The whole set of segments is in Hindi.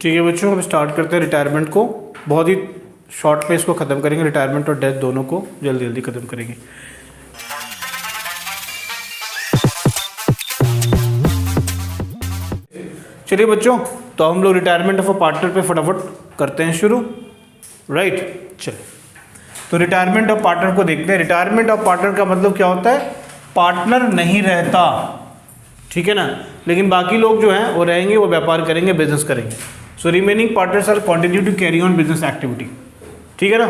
ठीक है बच्चों, हम स्टार्ट करते हैं रिटायरमेंट को। बहुत ही शॉर्ट में इसको ख़त्म करेंगे, रिटायरमेंट और डेथ दोनों को जल्दी जल्दी ख़त्म करेंगे। चलिए बच्चों, तो हम लोग रिटायरमेंट ऑफ अ पार्टनर पे फटाफट करते हैं शुरू। राइट, चलिए तो रिटायरमेंट ऑफ पार्टनर को देखते हैं। रिटायरमेंट ऑफ पार्टनर का मतलब क्या होता है? पार्टनर नहीं रहता, ठीक है ना, लेकिन बाकी लोग जो हैं वो रहेंगे, वो व्यापार करेंगे, बिजनेस करेंगे। So remaining partners are continue to carry on business activity, ठीक है ना।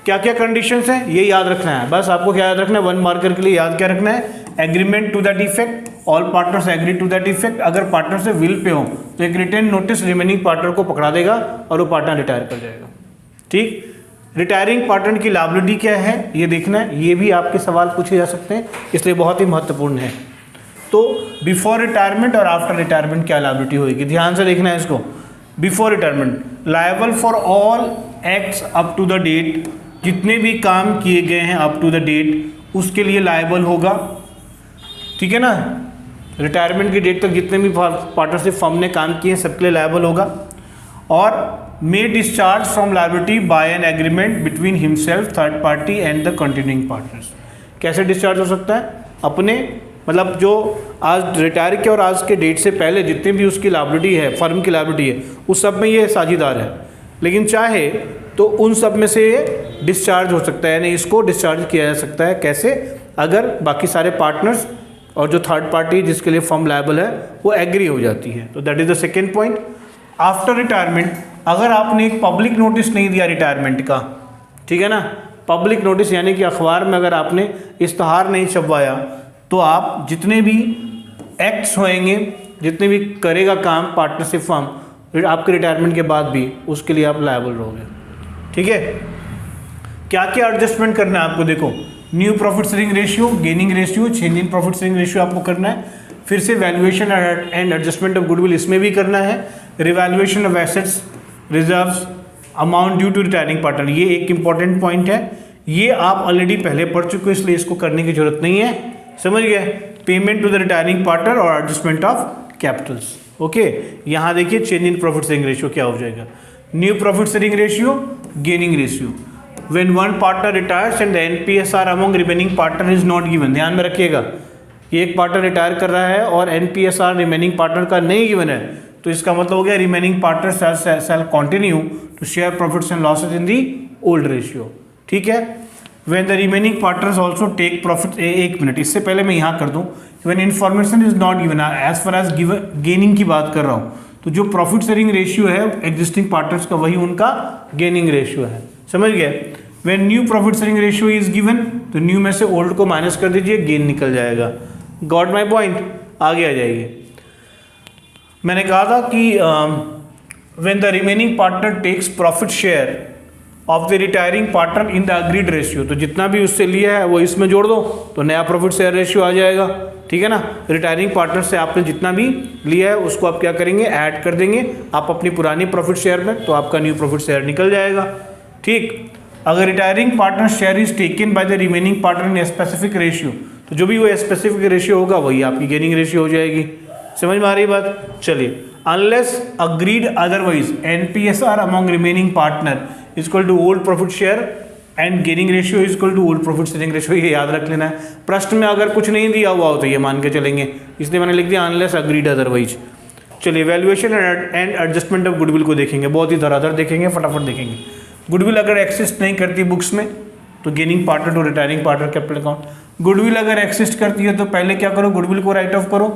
क्या क्या कंडीशंस हैं ये याद रखना है, बस आपको क्या याद रखना है, 1 मार्कर के लिए याद क्या रखना है, agreement to that effect, all partners agree to that effect. अगर पार्टनर से विल पे हो तो एक रिटर्न नोटिस रिमेनिंग पार्टनर को पकड़ा देगा और वो पार्टनर रिटायर कर जाएगा। ठीक, रिटायरिंग पार्टनर की लायबिलिटी क्या है ये देखना है, ये भी आपके सवाल पूछे जा सकते हैं, इसलिए बहुत ही महत्वपूर्ण है। तो बिफोर रिटायरमेंट और आफ्टर रिटायरमेंट क्या लायबिलिटी होगी, ध्यान से देखना है इसको। Before retirement liable for all acts up to the date, जितने भी काम किए गए हैं अप टू द डेट उसके लिए लायबल होगा, ठीक है ना। रिटायरमेंट की डेट तक जितने भी पार्टनरशिप फर्म ने काम किए हैं सबके लिए लायबल होगा। और may discharge from liability by an agreement between himself, third party and the continuing partners. कैसे डिस्चार्ज हो सकता है? अपने मतलब जो आज रिटायर किया और आज के डेट से पहले जितनी भी उसकी लायबिलिटी है, फर्म की लायबिलिटी है, उस सब में ये साझेदार है, लेकिन चाहे तो उन सब में से ये डिस्चार्ज हो सकता है, यानी इसको डिस्चार्ज किया जा सकता है। कैसे? अगर बाकी सारे पार्टनर्स और जो थर्ड पार्टी जिसके लिए फर्म लायबल है वो एग्री हो जाती है। तो that is the second point. After retirement अगर आपने एक पब्लिक नोटिस नहीं दिया रिटायरमेंट का, ठीक है ना, पब्लिक नोटिस यानी कि अखबार में अगर आपने इश्तहार नहीं छपवाया तो आप जितने भी एक्ट्स होंगे, जितने भी करेगा काम पार्टनरशिप फर्म आपके रिटायरमेंट के बाद भी, उसके लिए आप लायबल रहोगे। ठीक है, क्या क्या एडजस्टमेंट करना है आपको, देखो new profit sharing ratio, gaining ratio, change in profit sharing ratio आपको करना है। फिर से valuation and adjustment of goodwill इसमें भी करना है। Revaluation of assets, reserves, amount due to retiring partner, ये एक इंपॉर्टेंट पॉइंट है, ये आप ऑलरेडी पहले पढ़ चुके हो इसलिए इसको करने की जरूरत नहीं है, समझ गए। Payment to the retiring partner और एडजस्टमेंट ऑफ कैपिटल्स। ओके, यहाँ देखिए change in profit sharing ratio क्या हो जाएगा, new profit sharing ratio, gaining ratio. When one partner retires and the NPSR among remaining partner is not given, ध्यान में रखिएगा, एक पार्टनर रिटायर कर रहा है और एनपीएसआर रिमेनिंग पार्टनर का नहीं गिवन है, तो इसका मतलब हो गया remaining partner shall continue to share profits and losses in the old ratio. ठीक है, when the remaining partners also take profit, एक मिनट इससे पहले मैं यहाँ कर दूँ, when information is not given, as far as gaining की बात कर रहा हूँ, तो जो प्रॉफिट शेयरिंग रेशियो है एग्जिस्टिंग पार्टनर्स का वही उनका गेनिंग रेशियो है, समझ गए। When new profit sharing ratio is given, तो न्यू में से ओल्ड को माइनस कर दीजिए, गेन निकल जाएगा। गॉट माई पॉइंट, आगे आ जाइए। मैंने कहा था कि when the remaining partner takes profit share of the retiring partner in the agreed ratio, तो जितना भी उससे लिया है वो इसमें जोड़ दो तो नया प्रॉफिट शेयर रेशियो आ जाएगा, ठीक है ना। रिटायरिंग पार्टनर से आपने जितना भी लिया है उसको आप क्या करेंगे, ऐड कर देंगे आप अपनी पुरानी प्रॉफिट शेयर में, तो आपका न्यू प्रॉफिट शेयर निकल जाएगा। ठीक, अगर retiring partner share is taken by the remaining partner in specific ratio, तो जो भी वो स्पेसिफिक रेशियो होगा वही आपकी गेनिंग रेशियो हो जाएगी। समझ में आ रही बात? चलिए, unless agreed otherwise NPSR among remaining partner is equal to old profit share and gaining ratio is equal to old profit sharing ratio, ये याद रख लेना है। प्रश्न में अगर कुछ नहीं दिया हुआ हो तो ये मान के चलेंगे, इसलिए मैंने लिख दिया अनलेस अग्रीड अदरवाइज। चलिए, valuation and adjustment of goodwill को देखेंगे, बहुत ही धराधर देखेंगे, फटाफट देखेंगे। गुडविल अगर एक्सिस्ट नहीं करती बुक्स में तो gaining partner to retiring partner capital account, goodwill अगर एक्सिस्ट करती है तो पहले क्या करो, गुडविल को राइट ऑफ करो,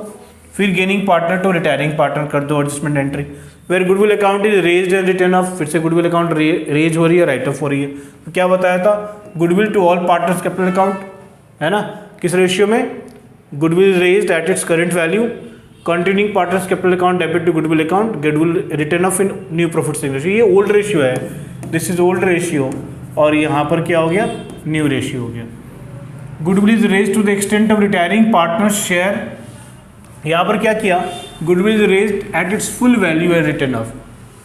फिर gaining partner to retiring partner कर दो adjustment entry. Where goodwill account is raised and written off, फिर से गुडविल अकाउंट रेज हो रही है, राइट ऑफ हो रही है। तो क्या बताया था, goodwill to all partners capital account, है ना, किस रेशियो में, goodwill raised at its current value, continuing partners capital account debit to goodwill account, goodwill written off in new profit sharing ratio, ये ओल्ड रेशियो है, दिस इज ओल्ड रेशियो, और यहाँ पर क्या हो गया, न्यू रेशियो हो गया। Goodwill is raised to the extent of retiring partner's share, यहाँ पर क्या किया, goodwill is raised at its full value and written off,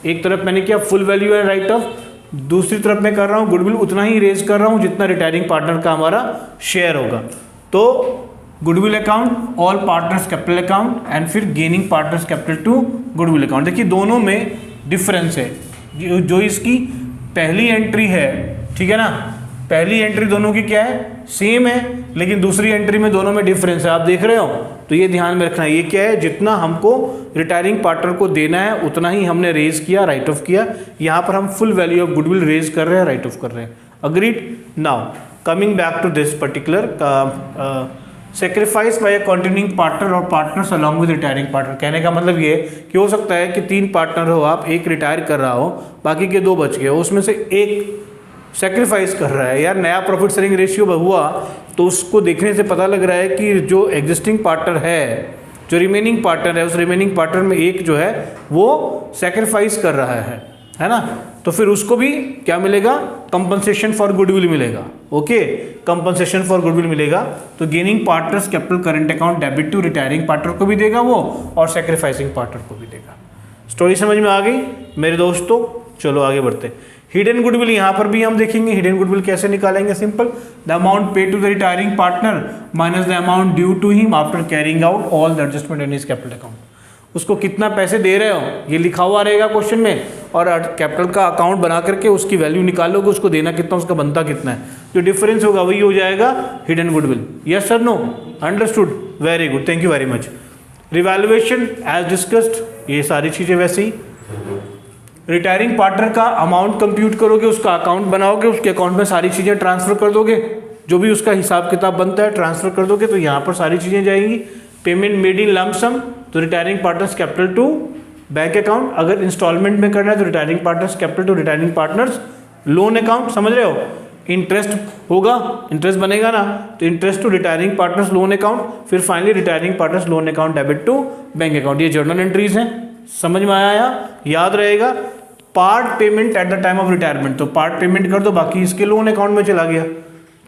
एक तरफ मैंने किया full value and write off, दूसरी तरफ मैं कर रहा हूँ गुडविल उतना ही रेज कर रहा हूँ जितना रिटायरिंग पार्टनर का हमारा शेयर होगा। तो goodwill account all partners capital account and फिर gaining partners capital to goodwill account, देखिए दोनों में डिफरेंस है, जो इसकी पहली एंट्री है, ठीक है ना, पहली एंट्री दोनों की क्या है, सेम है, लेकिन दूसरी एंट्री में दोनों में डिफरेंस है, आप देख रहे हो। तो ये ध्यान में रखना है, ये क्या है, जितना हमको रिटायरिंग पार्टनर को देना है उतना ही हमने रेज किया, राइट ऑफ किया। यहाँ पर हम full value of goodwill raise कर रहे हैं, राइट ऑफ कर रहे हैं। Agreed. Now coming back to this particular sacrifice by a continuing partner और partners along with retiring partner. कहने का मतलब ये कि हो सकता है कि 3 पार्टनर हो आप, एक रिटायर कर रहा हो, बाकी के 2 बच गए, उसमें से एक सेक्रीफाइस कर रहा है। यार नया प्रॉफिट शेयरिंग रेशियो हुआ तो उसको देखने से पता लग रहा है कि जो एग्जिस्टिंग पार्टनर है, जो रिमेनिंग पार्टनर है, उस रिमेनिंग पार्टनर में एक जो है वो सेक्रीफाइस कर रहा है ना, तो फिर उसको भी क्या मिलेगा, कंपनसेशन फॉर गुडविल मिलेगा। ओके, कंपनसेशन फॉर गुडविल मिलेगा। तो gaining partners capital current account debit to retiring partner को भी देगा वो, और सेक्रीफाइसिंग पार्टनर को भी देगा। स्टोरी समझ में आ गई मेरे दोस्तों? चलो आगे बढ़ते हैं। हिडन गुडविल यहाँ पर भी हम देखेंगे, हिडन गुडविल कैसे निकालेंगे। Simple, the amount paid to the retiring partner minus the amount due to him after carrying out all the adjustment in his capital account. उसको कितना पैसे दे रहे हो ये लिखा हुआ रहेगा क्वेश्चन में, और कैपिटल का अकाउंट बना करके उसकी वैल्यू निकालोगे, उसको देना कितना, उसका बनता कितना है, जो डिफरेंस होगा वही हो जाएगा hidden goodwill. Yes sir, no, understood, very good, thank you very much. Revaluation as discussed, ये सारी चीज़ें वैसे ही। रिटायरिंग पार्टनर का अमाउंट कंप्यूट करोगे, उसका अकाउंट बनाओगे, उसके अकाउंट में सारी चीज़ें ट्रांसफर कर दोगे, जो भी उसका हिसाब किताब बनता है ट्रांसफर कर दोगे, तो यहाँ पर सारी चीज़ें जाएंगी। Payment made in lump sum तो retiring partners capital to bank account, अगर इंस्टॉलमेंट में करना है तो retiring partners capital to retiring partners loan account, समझ रहे हो। इंटरेस्ट होगा, इंटरेस्ट बनेगा ना, तो interest to retiring partners loan account, फिर finally retiring partners loan account debit to bank account. ये जर्नल एंट्रीज हैं, समझ में आया, याद रहेगा। Part payment at the time of retirement, तो पार्ट पेमेंट कर दो, बाकी इसके लोन अकाउंट में चला गया,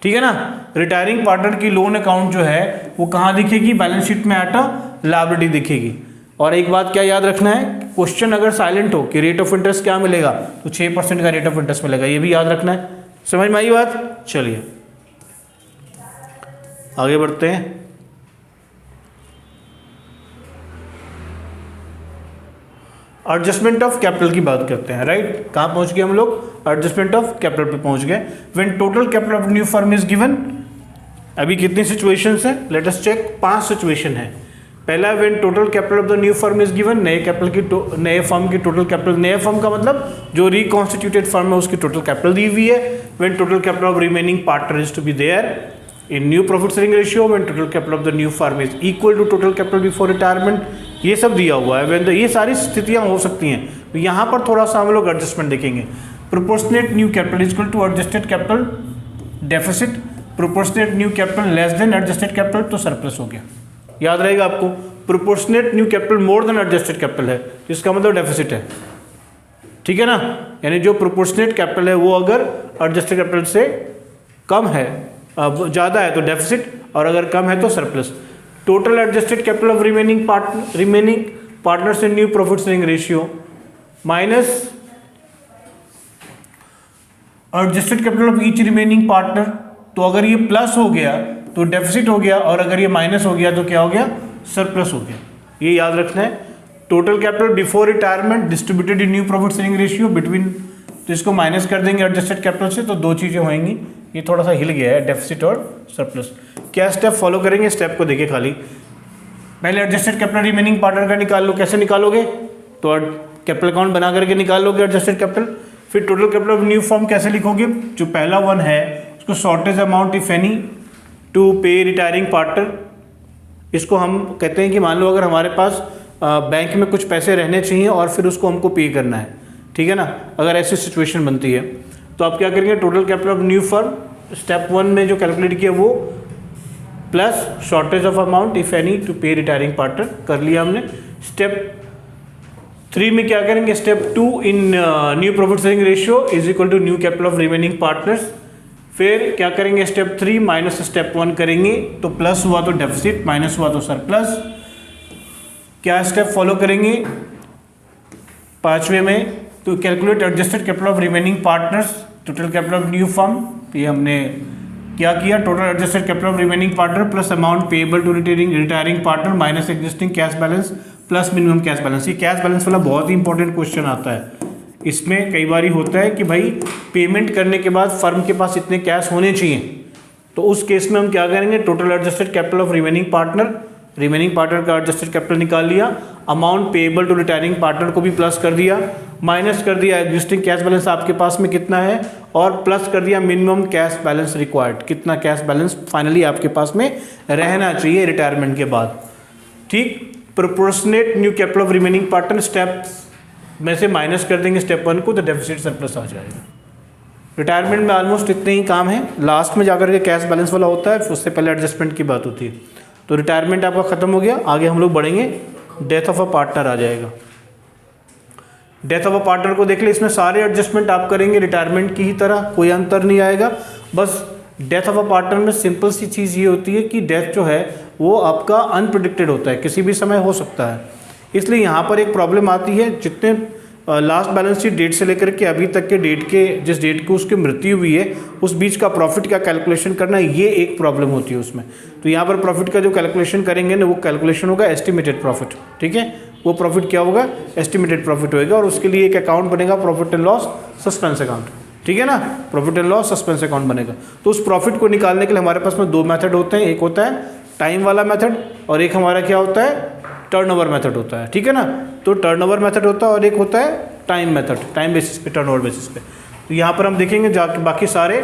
ठीक है ना। रिटायरिंग पार्टनर की लोन अकाउंट जो है वो कहाँ दिखेगी, बैलेंस शीट में एट अ लायबिलिटी दिखेगी। और एक बात क्या याद रखना है, क्वेश्चन अगर साइलेंट हो कि रेट ऑफ इंटरेस्ट क्या मिलेगा, तो 6% का रेट ऑफ इंटरेस्ट मिलेगा, ये भी याद रखना है। समझ में आई बात? चलिए आगे बढ़ते हैं। एडजस्टमेंट ऑफ कैपिटल की बात करते हैं, राइट। कहाँ पहुंच गए हम लोग, एडजस्टमेंट ऑफ कैपिटल पे पहुंच गए। When total capital of new firm is given, अभी कितनी सिचुएशंस हैं, लेट अस चेक। 5 सिचुएशन है। पहला, when total capital of the new firm is given, नए कैपिटल की नए फर्म की टोटल कैपिटल, नए फर्म का मतलब जो रिकॉन्स्टिट्यूटेड फर्म है उसकी टोटल कैपिटल दी हुई है। When total capital of remaining partner is to be there in new profit sharing ratio, when total capital of the new firm is equal to total capital before retirement, ये सब दिया हुआ है। व्हेन ये सारी स्थितियां हो सकती हैं, तो यहाँ पर थोड़ा सा हम लोग एडजस्टमेंट देखेंगे। Proportionate new capital is equal to adjusted capital deficit, proportionate new capital less than adjusted capital, तो सरप्लस हो गया, याद रहेगा आपको। Proportionate new capital more than adjusted capital है, इसका मतलब डेफिसिट है, ठीक है ना। यानी जो प्रोपोर्शनेट कैपिटल है वो अगर एडजस्टेड कैपिटल से कम है, ज़्यादा है तो डेफिसिट, और अगर कम है तो surplus. Total adjusted capital of remaining partners in new profit sharing ratio minus adjusted capital of each remaining partner, तो अगर ये प्लस हो गया तो डेफिसिट हो गया, और अगर ये माइनस हो गया तो क्या हो गया, सरप्लस हो गया। ये याद रखना है। Total capital before retirement distributed in new profit sharing ratio between, तो इसको माइनस कर देंगे एडजस्टेड कैपिटल से, तो 2 चीज़ें होंगी। ये थोड़ा सा हिल गया है, डेफिसिट और सरप्लस। क्या स्टेप फॉलो करेंगे, स्टेप को देखिए खाली। पहले एडजस्टेड कैपिटल रिमेनिंग पार्टनर का निकाल लो, कैसे निकालोगे, तो कैपिटल अकाउंट बना करके निकाल लोगे एडजस्टेड कैपिटल। फिर total capital of new firm कैसे लिखोगे, जो पहला वन है उसको shortage amount if any to pay retiring partner, इसको हम कहते हैं कि मान लो अगर हमारे पास बैंक में कुछ पैसे रहने चाहिए और फिर उसको हमको पे करना है, ठीक है ना, अगर ऐसी सिचुएशन बनती है तो आप क्या करेंगे, total capital of new firm step 1 में जो कैलकुलेट किया वो plus shortage of amount if any to pay retiring partner कर लिया हमने। स्टेप 3 में क्या करेंगे, step 2 in new profit sharing ratio is equal to new capital of remaining partners. फिर क्या करेंगे, स्टेप 3 माइनस स्टेप 1 करेंगे, तो प्लस हुआ तो डेफिसिट, माइनस हुआ तो सरप्लस। क्या स्टेप फॉलो करेंगे 5वें में, तो calculate adjusted capital of remaining partners total capital of new firm. ये हमने क्या किया, total adjusted capital of remaining partner plus amount payable to retiring partner minus existing cash balance plus minimum cash balance. ये कैश बैलेंस वाला बहुत ही इंपॉर्टेंट क्वेश्चन आता है। इसमें कई बार होता है कि भाई पेमेंट करने के बाद फर्म के पास इतने कैश होने चाहिए, तो उस केस में हम क्या करेंगे, total adjusted capital of remaining partner का एडजस्टेड कैपिटल निकाल लिया, amount payable to retiring partner को भी प्लस कर दिया, माइनस कर दिया एग्जिस्टिंग कैश बैलेंस आपके पास में कितना है, और प्लस कर दिया मिनिमम कैश बैलेंस रिक्वायर्ड, कितना कैश बैलेंस फाइनली आपके पास में रहना चाहिए रिटायरमेंट के बाद। ठीक, proportionate new capital of remaining partner step में से माइनस कर देंगे स्टेप 1 को, तो डेफिसिट सरप्लस आ जाएगा। रिटायरमेंट में ऑलमोस्ट इतने ही काम है, लास्ट में जाकर के कैश बैलेंस वाला होता है, उससे पहले एडजस्टमेंट की बात होती है। तो रिटायरमेंट आपका खत्म हो गया, आगे हम लोग बढ़ेंगे, डेथ ऑफ अ पार्टनर आ जाएगा। डेथ ऑफ अ पार्टनर को देख ले, इसमें सारे एडजस्टमेंट आप करेंगे रिटायरमेंट की ही तरह, कोई अंतर नहीं आएगा। बस डेथ ऑफ अ पार्टनर में सिंपल सी चीज़ ये होती है कि डेथ जो है वो आपका अनप्रिडिक्टेड होता है, किसी भी समय हो सकता है। इसलिए यहाँ पर एक प्रॉब्लम आती है, जितने लास्ट बैलेंस शीट डेट से लेकर के अभी तक के डेट के, जिस डेट को उसकी मृत्यु हुई है उस बीच का प्रॉफिट का कैलकुलेशन करना, ये एक प्रॉब्लम होती है उसमें। तो यहाँ पर प्रॉफिट का जो कैलकुलेशन करेंगे ना, वो कैलकुलेशन होगा एस्टिमेटेड प्रॉफिट। ठीक है, वो प्रॉफिट क्या होगा, एस्टिमेटेड प्रॉफिट होएगा, और उसके लिए एक अकाउंट बनेगा, profit and loss suspense account. ठीक है ना, profit and loss suspense account बनेगा। तो उस प्रॉफिट को निकालने के लिए हमारे पास में 2 मेथड होते हैं, एक होता है टाइम वाला मेथड, और एक हमारा क्या होता है, टर्नओवर मेथड होता है। ठीक है ना, तो टर्नओवर मेथड होता है और एक होता है टाइम मेथड, टाइम बेसिस पे, टर्नओवर बेसिस पे। तो यहाँ पर हम देखेंगे जाके बाकी सारे,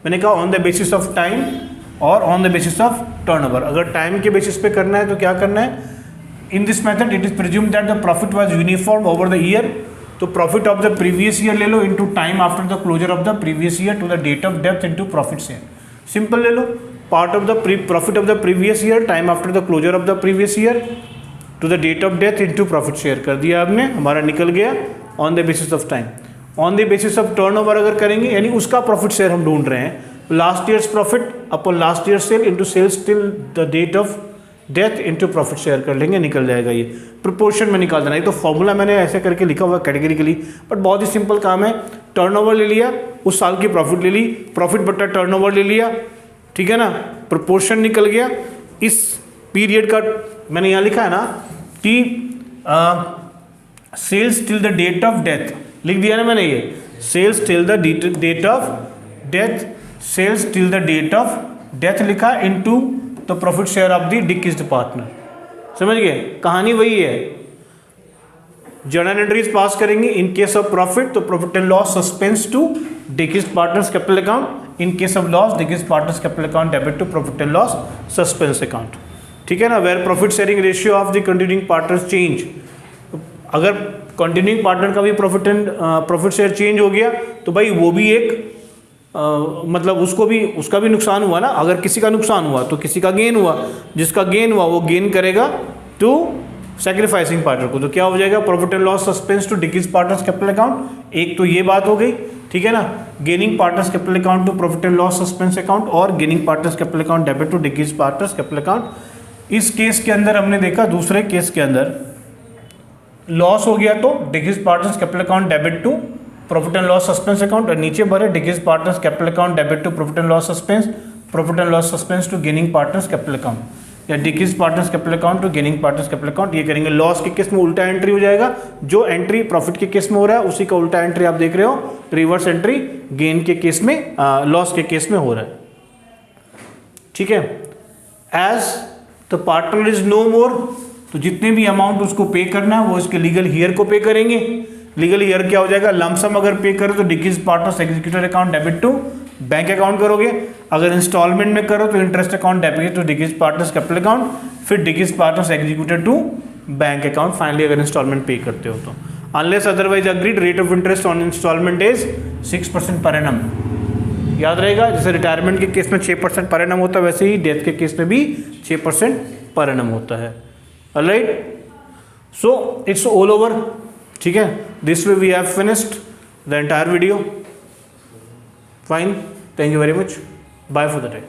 मैंने कहा on the basis of time और on the basis of turnover. अगर टाइम के बेसिस पे करना है तो क्या करना है, in this method it is presume that the profit was uniform over the year. तो profit of the previous year ले लो into time after the closure of the previous year to the date of death into profit share. Simple ले लो, part of the profit of the previous year time after the closure of the previous year to the date of death into profit share कर दिया आपने, हमारा निकल गया on the basis of time. On the basis of turnover अगर करेंगे, यानी उसका प्रॉफिट शेयर हम ढूंढ रहे हैं, last year's profit upon last year sale into sales till the date of death into profit share कर लेंगे, निकल जाएगा। ये प्रोपोर्शन में निकाल देना। ये तो फॉर्मूला मैंने ऐसे करके लिखा हुआ कैटेगरिकली, बट बहुत ही सिंपल काम है। टर्नओवर ले लिया, उस साल की प्रॉफिट ले ली, प्रॉफिट बटा टर्नओवर ले लिया, ठीक है ना, प्रोपोर्शन निकल गया। इस पीरियड का मैंने यहाँ लिखा है ना कि sales till the date of death लिख दिया ना मैंने, ये sales till the date of death, sales till the date of death लिखा into the profit share of the deceased partner. समझ गए, कहानी वही है। जर्नल एंट्रीज पास करेंगे इन केस ऑफ प्रॉफिट तो profit and loss suspense to deceased partners capital account, in case of loss deceased partners capital account debit to profit and loss suspense account. ठीक है ना, where profit sharing ratio of the continuing partners change. अगर कंटिन्यूइंग पार्टनर का भी प्रॉफिट शेयर चेंज हो गया तो भाई वो भी एक मतलब उसका भी नुकसान हुआ ना। अगर किसी का नुकसान हुआ तो किसी का गेन हुआ, जिसका गेन हुआ वो गेन करेगा टू सैक्रिफाइसिंग पार्टनर को। तो क्या हो जाएगा, profit and loss suspense to डिक्रीज पार्टनर्स कैपिटल अकाउंट। एक तो ये बात हो गई, ठीक है ना, gaining partners capital account to profit and loss suspense account, और gaining partners capital account debit to डिक्रीज पार्टनर्स कैपिटल अकाउंट। इस केस के अंदर हमने देखा, दूसरे केस के अंदर लॉस हो गया तो डिक्रीज partners capital account debit to profit and loss suspense account, और नीचे भरे डिक्रीज partners capital account debit to profit and loss suspense, profit and loss suspense to gaining partners capital account, या डिक्रीज partners capital account to gaining partners capital account. ये करेंगे। लॉस के केस में उल्टा एंट्री हो जाएगा, जो एंट्री प्रॉफिट के केस में हो रहा है उसी का उल्टा एंट्री आप देख रहे हो, रिवर्स एंट्री गेन के केस में, लॉस के केस में हो रहा है। ठीक है, as the partner is no more, तो जितने भी अमाउंट उसको पे करना है वो इसके लीगल हियर को पे करेंगे। लीगल ईयर क्या हो जाएगा, लमसम अगर पे करो तो डिक्रीज partners executor account debit to bank account करोगे, अगर इंस्टॉलमेंट में करो तो इंटरेस्ट अकाउंट डेबिट टू डिक्रीज पार्टनर्स कैपिटल अकाउंट, फिर डिक्रीज partners executor to bank account, finally अगर इंस्टॉलमेंट पे करते हो तो। Unless otherwise agreed, rate of interest on instalment is 6% per annum. याद रहेगा, जैसे रिटायरमेंट के केस में 6% पर एनम होता है, वैसे ही डेथ के केस में भी 6% पर एनम होता है। Alright, so it's all over. ठीक है, this way we have finished the entire video. Fine, thank you very much, bye for the time.